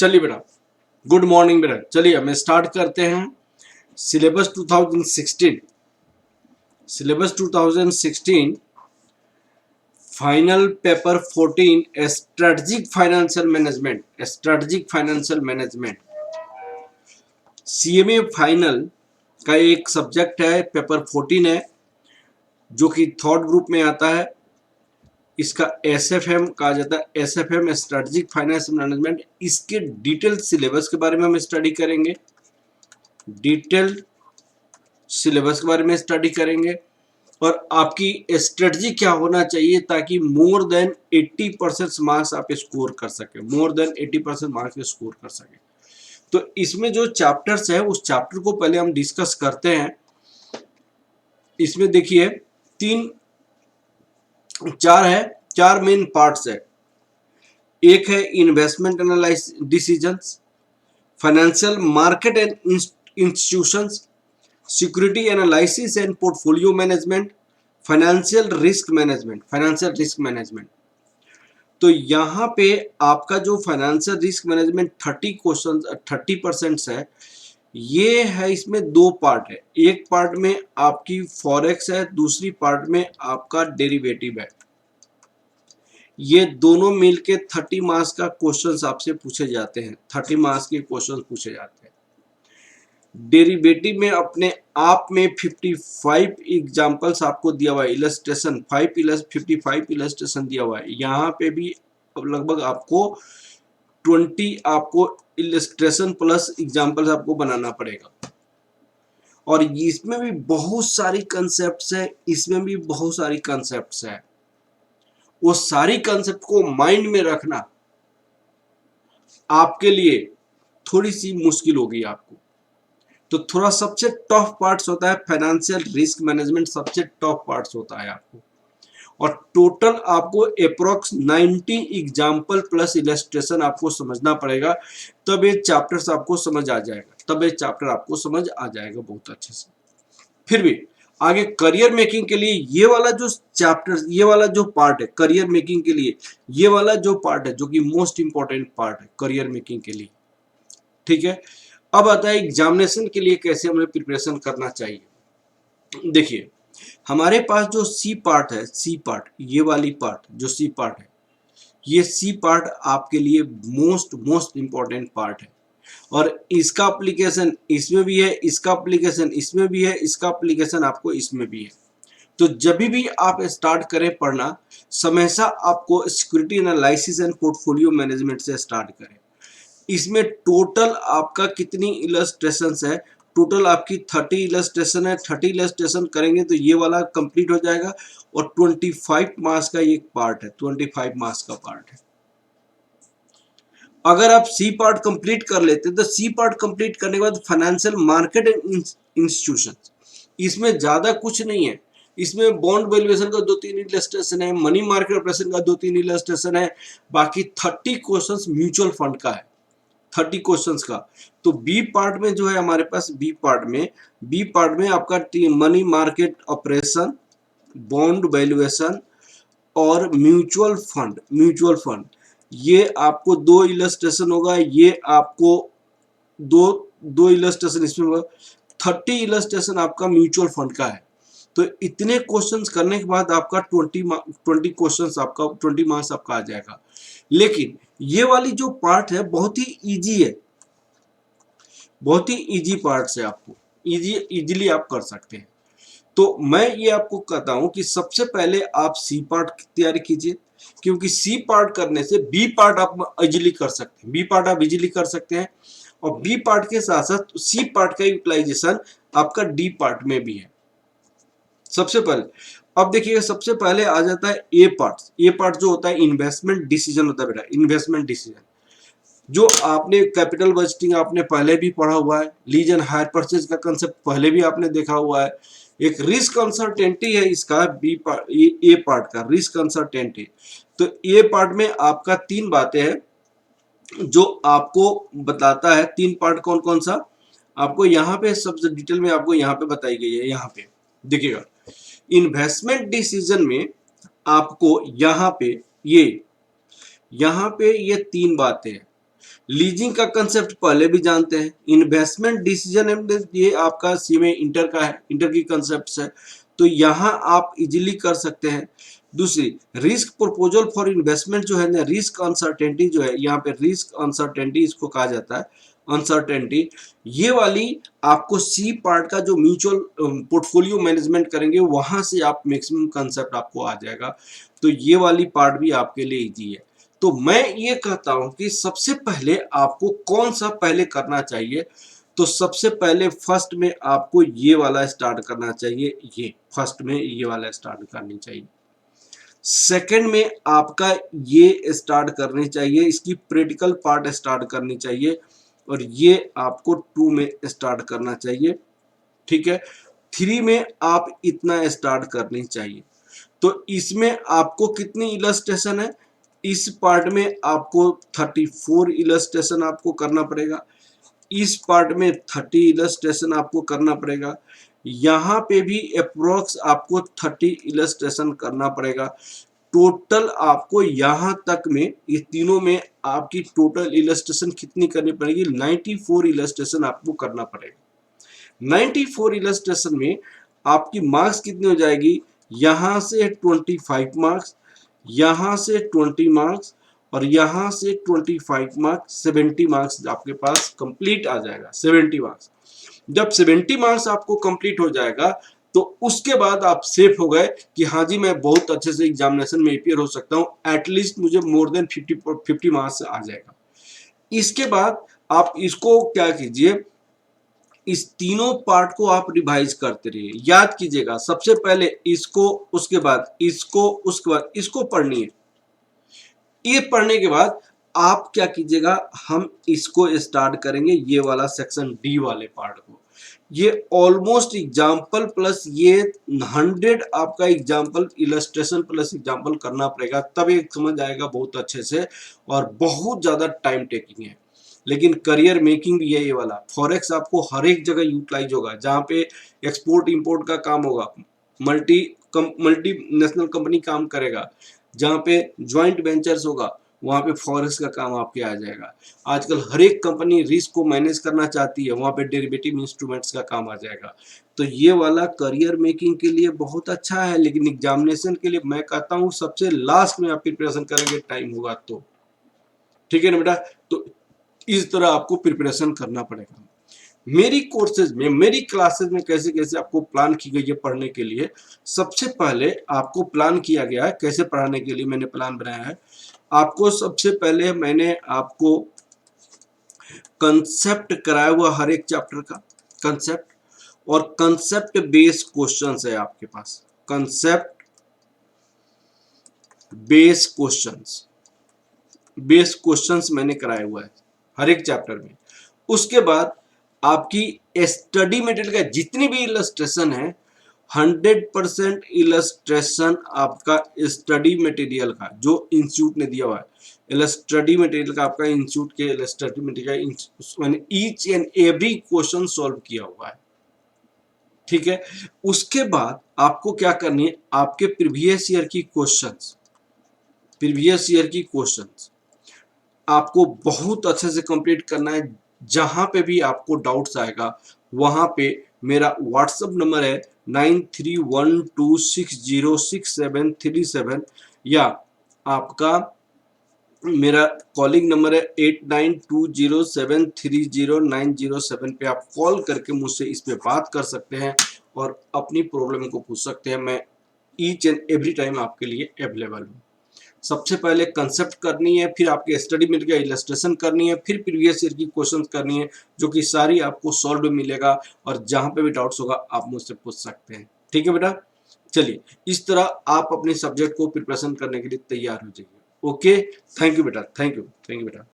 चलिए बेटा, good morning बेटा। चलिए हमें स्टार्ट करते हैं syllabus 2016। Syllabus 2016 final paper 14 strategic financial management. Strategic financial management CMA final का एक सब्जेक्ट है, पेपर 14 है, जो कि थर्ड ग्रुप में आता है। इसका एसएफएम कहा जाता है, एसएफएम स्ट्रेटजिक फाइनेंस मैनेजमेंट। इसके डिटेल सिलेबस के बारे में हम स्टडी करेंगे, डिटेल सिलेबस के बारे में स्टडी करेंगे और आपकी स्ट्रेटजी क्या होना चाहिए ताकि मोर देन 80% मार्क्स आप स्कोर कर सके, मोर देन 80% मार्क्स स्कोर कर सके। तो इसमें जो चैप्टर्स है उस चैप्टर को पहले हम डिस्कस करते हैं। इसमें देखिए चार मेन पार्ट्स है। एक है investment analysis decisions, financial market and institutions, security analysis and portfolio management, financial risk management. Financial risk management तो यहाँ पे आपका जो फाइनेंशियल रिस्क मैनेजमेंट 30% है। ये है, इसमें दो पार्ट है। एक पार्ट में आपकी फॉरेक्स है, दूसरी पार्ट में आपका डेरिवेटिव है। ये दोनों मिलके 30 मार्क्स का क्वेश्चन आपसे पूछे जाते हैं, 30 मार्क्स के क्वेश्चन पूछे जाते हैं। डेरिवेटिव में अपने आप में 55 एग्जांपल्स आपको दिया हुआ है, इलस्ट्रेशन 55 इलस्ट्रेशन दिया हुआ है। यहाँ पे भी लगभग आपको 20 आपको इलस्ट्रेशन प्लस एग्जांपल्स आपको बनाना पड़ेगा। और इसमें भी बहुत सारी कंसेप्ट्स है, इसमें भी बहुत सारी कंसेप्ट्स है। वो सारी कंसेप्ट को माइंड में रखना आपके लिए थोड़ी सी मुश्किल होगी आपको। तो थोड़ा सबसे टफ पार्ट्स होता है फाइनेंशियल रिस्क मैनेजमेंट, सबसे टफ पार्ट्स होता है आपको। और टोटल आपको अप्रोक्स 90 एग्जाम्पल प्लस इलस्ट्रेशन आपको समझना पड़ेगा, तब ये चैप्टर्स आपको समझ आ जाएगा, तब ये चैप्टर आपको समझ आ जाएगा बहुत अच्छे से। फिर भी आगे करियर मेकिंग के लिए ये वाला जो चैप्टर, ये वाला जो पार्ट है करियर मेकिंग के लिए, ये वाला जो पार्ट है जो कि मोस्ट इंपॉर्टेंट पार्ट है करियर मेकिंग के लिए। ठीक है, अब आता है एग्जामिनेशन के लिए कैसे हमें प्रिपरेशन करना चाहिए। देखिए हमारे पास जो सी पार्ट है, सी पार्ट, ये वाली पार्ट जो सी पार्ट है, ये सी पार्ट आपके लिए मोस्ट इंपॉर्टेंट पार्ट है। और इसका एप्लीकेशन इसमें भी है, इसका एप्लीकेशन इसमें भी है, इसका एप्लीकेशन आपको इसमें भी है। तो जब भी आप स्टार्ट करें पढ़ना, हमेशा आपको security analysis and portfolio management से स्टार्ट करें। इसमें टोटल आपका कितनी इलस्ट्रेशंस है, टोटल आपकी 30 इलस्ट्रेशन है। 30 इलस्ट्रेशन करेंगे तो ये वाला कंप्लीट हो जाएगा। और 25 मार्क्स का एक पार्ट है, 25 मार्क्स का पार्ट है। अगर आप सी पार्ट कंप्लीट कर लेते हैं तो सी पार्ट कंप्लीट करने के बाद फाइनेंशियल मार्केट एंड इंस्टीट्यूशन, इसमें ज्यादा कुछ नहीं है। इसमें बॉन्ड वैल्यूएशन का 2-3 इलस्ट्रेशन है, मनी मार्केट ऑपरेशन का 2-3 इलस्ट्रेशन है। बाकी 30 क्वेश्चंस म्यूचुअल फंड का है, 30 क्वेश्चंस का। तो बी पार्ट में जो है हमारे पास, बी पार्ट में आपका money market operation, bond valuation और म्यूचुअल फंड ये आपको 2 इलस्ट्रेशन होगा। ये आपको दो इलस्ट्रेशन इसमें होगा। 30 इलस्ट्रेशन आपका म्यूचुअल फंड का है। तो इतने क्वेश्चंस करने के बाद आपका 20 क्वेश्चंस आपका 20 मार्क्स आपका आ जाएगा। लेकिन ये वाली जो पार्ट है बहुत ही इजी है, बहुत ही इजी पार्ट है, आपको इजीली आप कर सकते हैं। तो मैं ये आपको कहता हूं कि सबसे पहले आप सी पार्ट की तैयारी कीजिए, क्योंकि सी पार्ट करने से बी पार्ट आप इजीली कर सकते हैं, बी पार्ट आप इजीली कर सकते हैं। और बी पार्ट के साथ साथ सी पार्ट का यूटिलाइजेशन आपका डी पार्ट में भी है। सबसे पहले अब देखिए, सबसे पहले आ जाता है ए पार्ट। ए पार्ट जो होता है इन्वेस्टमेंट डिसीजन होता है बेटा, इन्वेस्टमेंट डिसीजन जो आपने कैपिटल बजटिंग आपने पहले भी पढ़ा हुआ है, लीज एंड हायर परचेज का कंसेप्ट पहले भी आपने देखा हुआ है। एक रिस्क कंसल्टेंटी है इसका बी पार्ट, ए पार्ट का रिस्क कंसल्टेंटी। तो ए पार्ट में आपका 3 बातें हैं जो आपको बताता है। 3 पार्ट कौन कौन सा आपको यहाँ पे सबसे डिटेल में आपको यहाँ पे बताई गई है। यहाँ पे देखिएगा, इन्वेस्टमेंट डिसीजन में आपको यहाँ पे ये 3 बातें हैं। लीजिंग का कंसेप्ट पहले भी जानते हैं। इन्वेस्टमेंट डिसीजन, ये आपका सी में इंटर का है, इंटर की कंसेप्ट है, तो यहाँ आप इजीली कर सकते हैं। दूसरी, रिस्क प्रपोजल फॉर इन्वेस्टमेंट जो है ना, रिस्क अनसर्टेनिटी जो है, यहाँ पे रिस्क अनसर्टेनिटी इसको कहा जाता है, अनसर्टेनिटी। ये वाली आपको सी पार्ट का जो म्यूचुअल पोर्टफोलियो मैनेजमेंट करेंगे वहां से आप मैक्सिमम कंसेप्ट आपको आ जाएगा, तो ये वाली पार्ट भी आपके लिए इजी है। तो मैं ये कहता हूं कि सबसे पहले आपको कौन सा पहले करना चाहिए, तो सबसे पहले फर्स्ट में आपको ये वाला स्टार्ट करना चाहिए, ये फर्स्ट में ये वाला स्टार्ट करनी चाहिए। सेकंड में आपका ये स्टार्ट करनी चाहिए, इसकी प्रैक्टिकल पार्ट स्टार्ट करनी चाहिए, और ये आपको 2 में स्टार्ट करना चाहिए, ठीक है। 3 में आप इतना स्टार्ट करनी चाहिए। तो इसमें आपको कितनी इलस्ट्रेशन है, इस पार्ट में आपको 34 इलस्ट्रेशन आपको करना पड़ेगा, इस पार्ट में 30 इलस्ट्रेशन आपको करना पड़ेगा, यहाँ पे भी अप्रोक्स आपको 30 इलस्ट्रेशन करना पड़ेगा। टोटल आपको यहाँ तक में ये तीनों में आपकी टोटल इलस्ट्रेशन कितनी करनी पड़ेगी, 94 इलस्ट्रेशन आपको करना पड़ेगा। 94 इलस्ट्रेशन में आपकी मार्क्स कितनी हो जाएगी, यहाँ से 25 मार्क्स, यहाँ से 20 मार्क्स, और यहाँ से 25 मार्क्स, 70 मार्क्स आपके पास कंप्लीट आ जाएगा, 70 मार्क्स। जब 70 मार्क्स आपको कंप्लीट हो जाएगा तो उसके बाद आप सेफ हो गए कि हाँ जी मैं बहुत अच्छे से एग्जामिनेशन में अपियर हो सकता हूँ, एटलीस्ट मुझे मोर देन 50 मार्क्स आ जाएगा। इसके बाद आप इसको क्या कीजिए, इस तीनों पार्ट को आप रिवाइज करते रहिए, याद कीजिएगा, सबसे पहले इसको, उसके बाद इसको, उसके बाद इसको पढ़नी है। ये पढ़ने के बाद आप क्या कीजिएगा, हम इसको स्टार्ट करेंगे, ये वाला सेक्शन डी वाले पार्ट को। ये ऑलमोस्ट एग्जाम्पल प्लस ये 100 आपका एग्जाम्पल, इलस्ट्रेशन प्लस एग्जाम्पल करना पड़ेगा, तब ये समझ आएगा बहुत अच्छे से, और बहुत ज्यादा टाइम टेकिंग है, लेकिन करियर मेकिंग भी है ये वाला। फॉरेक्स आपको हर एक जगह यूटिलाइज होगा, जहाँ पे एक्सपोर्ट इंपोर्ट का काम होगा, मल्टी नेशनल कंपनी काम करेगा, जहाँ पे ज्वाइंट वेंचर्स होगा, वहाँ पे फॉरेक्स का काम आपके आ जाएगा। आजकल हर एक कंपनी रिस्क को मैनेज करना चाहती है, वहाँ पे डेरिवेटिव इंस्ट्रूमेंट्स का काम आ जाएगा। तो ये वाला करियर मेकिंग के लिए बहुत अच्छा है, लेकिन एग्जामिनेशन के लिए मैं कहता हूँ सबसे लास्ट में आप प्रिपरेशन करेंगे, टाइम होगा तो, ठीक है ना बेटा। तो इस तरह आपको प्रिपरेशन करना पड़ेगा। मेरी कोर्सेज में, मेरी क्लासेस में कैसे कैसे आपको प्लान की गई है पढ़ने के लिए। सबसे पहले आपको प्लान किया गया है कैसे पढ़ाने के लिए, मैंने प्लान बनाया है। आपको सबसे पहले मैंने आपको कंसेप्ट कराया हुआ हर एक चैप्टर का कंसेप्ट, और कंसेप्ट बेस्ड क्वेश्चंस है आपके पास, कंसेप्ट बेस्ड क्वेश्चंस मैंने कराया हुआ है हर एक चैप्टर में। उसके बाद आपकी स्टडी मटेरियल का जितनी भी इलस्ट्रेशन है, 100% इलस्ट्रेशन आपका स्टडी मटेरियल का जो इंस्टीट्यूट ने दिया हुआ है, स्टडी मटेरियल का आपका इंस्टीट्यूट के study material each and every question solve किया हुआ है, ठीक है। उसके बाद आपको क्या करनी है, आपके प्रीवियस ईयर की क्वेश्चंस आपको बहुत अच्छे से कंप्लीट करना है। जहां पे भी आपको डाउट्स आएगा वहां पे मेरा व्हाट्सएप नंबर है 9312606737, या आपका मेरा कॉलिंग नंबर है 8920730907 पे आप कॉल करके मुझसे इस पे बात कर सकते हैं और अपनी प्रॉब्लम को पूछ सकते हैं। मैं ईच एंड एवरी टाइम आपके लिए अवेलेबल हूँ। सबसे पहले कंसेप्ट करनी है, फिर आपके स्टडी मटेरियल का इलस्ट्रेशन करनी है, फिर प्रीवियस ईयर की क्वेश्चंस करनी है, जो कि सारी आपको सॉल्व मिलेगा, और जहां पे भी डाउट्स होगा आप मुझसे पूछ सकते हैं, ठीक है बेटा। चलिए, इस तरह आप अपने सब्जेक्ट को प्रिपरेशन करने के लिए तैयार हो जाइए। ओके, थैंक यू बेटा, थैंक यू बेटा।